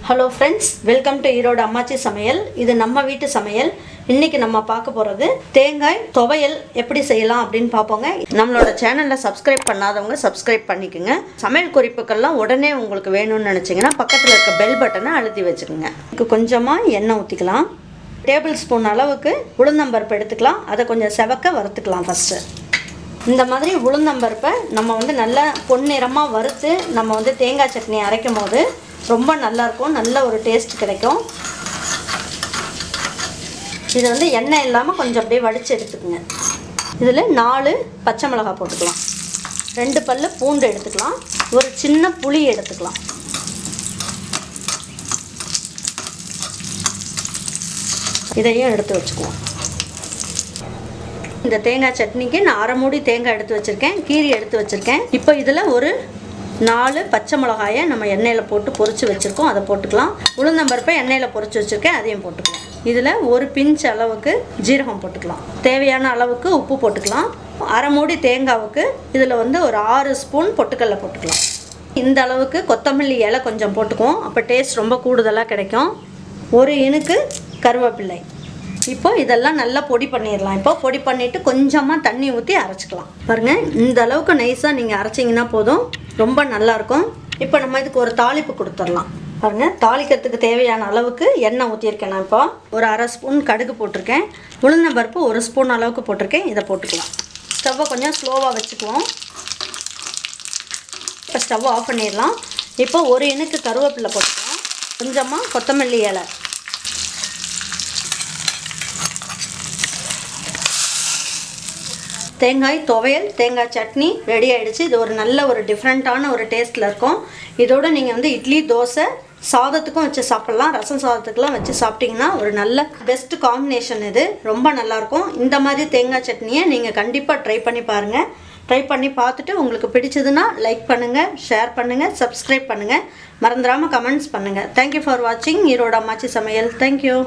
Hello friends, welcome to Erode அம்மாச்சி சமையல். இது நம்ம வீட்டு சமையல். இன்றைக்கி நம்ம பார்க்க போகிறது தேங்காய் துவையல் எப்படி செய்யலாம் அப்படின்னு பார்ப்போங்க. நம்மளோட சேனலில் சப்ஸ்கிரைப் பண்ணாதவங்க சப்ஸ்கிரைப் பண்ணிக்கோங்க. சமையல் குறிப்புக்கள்லாம் உடனே உங்களுக்கு வேணும்னு நினச்சிங்கன்னா பக்கத்தில் இருக்க பெல் பட்டனை அழுத்தி வச்சுக்கோங்க. இதுக்கு கொஞ்சமாக எண்ணெய் ஊற்றிக்கலாம். டேபிள் ஸ்பூன் அளவுக்கு உளுந்தம்பருப்பு எடுத்துக்கலாம். அதை கொஞ்சம் செவக்க வறுத்துக்கலாம். ஃபஸ்ட்டு இந்த மாதிரி உளுந்தம்பருப்பை நம்ம நல்லா பொன்னிறமாக வறுத்து நம்ம தேங்காய் சட்னி அரைக்கும் போது ரொம்ப நல்லாயிருக்கும். நல்ல ஒரு டேஸ்ட் கிடைக்கும். இது எண்ணெய் இல்லாமல் கொஞ்சம் அப்படியே வடித்து எடுத்துக்கோங்க. இதில் 4 பச்சை மிளகாய் போட்டுக்கலாம். 2 பல்லு பூண்டு எடுத்துக்கலாம். ஒரு சின்ன புளி எடுத்துக்கலாம். இதையும் எடுத்து வச்சுக்குவோம். இந்த தேங்காய் சட்னிக்கு நான் 1/2 மூடி தேங்காய் எடுத்து வச்சுருக்கேன். கீரி எடுத்து வச்சுருக்கேன். இப்போ இதில் ஒரு 4 பச்சை மிளகாயை நம்ம எண்ணெயில் போட்டு பொரித்து வச்சுருக்கோம். அதை போட்டுக்கலாம். உளுந்தம்பருப்பை எண்ணெயில் பொரித்து வச்சுருக்கேன். அதையும் போட்டுக்கலாம். இதில் ஒரு பிஞ்ச் அளவுக்கு ஜீரகம் போட்டுக்கலாம். தேவையான அளவுக்கு உப்பு போட்டுக்கலாம். 1/2 மூடி தேங்காவுக்கு இதில் ஒரு 6 ஸ்பூன் பொட்டுக்கடலை போட்டுக்கலாம். இந்த அளவுக்கு கொத்தமல்லி இலை கொஞ்சம் போட்டுக்குவோம். அப்போ டேஸ்ட் ரொம்ப கூடுதலாக கிடைக்கும். ஒரு இனுக்கு கருவேப்பிள்ளை. இப்போ இதெல்லாம் நல்லா பொடி பண்ணிடலாம். இப்போ பொடி பண்ணிவிட்டு கொஞ்சமாக தண்ணி ஊற்றி அரைச்சிக்கலாம். பாருங்கள், இந்த அளவுக்கு நைஸாக நீங்கள் அரைச்சிங்கன்னா போதும். ரொம்ப நல்லாயிருக்கும். இப்போ நம்ம இதுக்கு ஒரு தாளிப்பு கொடுத்துடலாம். பாருங்கள், தாளிக்கிறதுக்கு தேவையான அளவுக்கு எண்ணெய் ஊற்றியிருக்கேன். நான் இப்போ ஒரு 1/2 ஸ்பூன் கடுகு போட்டிருக்கேன். உளுந்தம்பருப்பு 1 ஸ்பூன் அளவுக்கு போட்டிருக்கேன். இதை போட்டுக்கலாம். ஸ்டவ்வை கொஞ்சம் ஸ்லோவாக வச்சுக்குவோம். இப்போ ஸ்டவ்வை ஆஃப் பண்ணிடலாம். இப்போ ஒரு இனுக்கு கருவேப்பிலை போட்டுக்கலாம். கொஞ்சமாக கொத்தமல்லி இலை. தேங்காய் துவையல், தேங்காய் சட்னி ரெடி ஆகிடுச்சு. இது ஒரு நல்ல ஒரு டிஃப்ரெண்ட்டான ஒரு டேஸ்ட்டில் இருக்கும். இதோடு நீங்கள் இட்லி, தோசை, சாதத்துக்கும் வச்சு சாப்பிட்லாம். ரசம் சாதத்துக்கெலாம் வச்சு சாப்பிட்டிங்கன்னா ஒரு நல்ல பெஸ்ட் காம்பினேஷன். இது ரொம்ப நல்லாயிருக்கும். இந்த மாதிரி தேங்காய் சட்னியை நீங்கள் கண்டிப்பாக ட்ரை பண்ணி பாருங்கள். ட்ரை பண்ணி பார்த்துட்டு உங்களுக்கு பிடிச்சதுன்னா லைக் பண்ணுங்கள், ஷேர் பண்ணுங்கள், சப்ஸ்கிரைப் பண்ணுங்கள். மறந்துடாமல் கமெண்ட்ஸ் பண்ணுங்கள். தேங்க்யூ ஃபார் வாட்சிங் ஈரோடு அம்மாச்சி சமையல். தேங்க்யூ.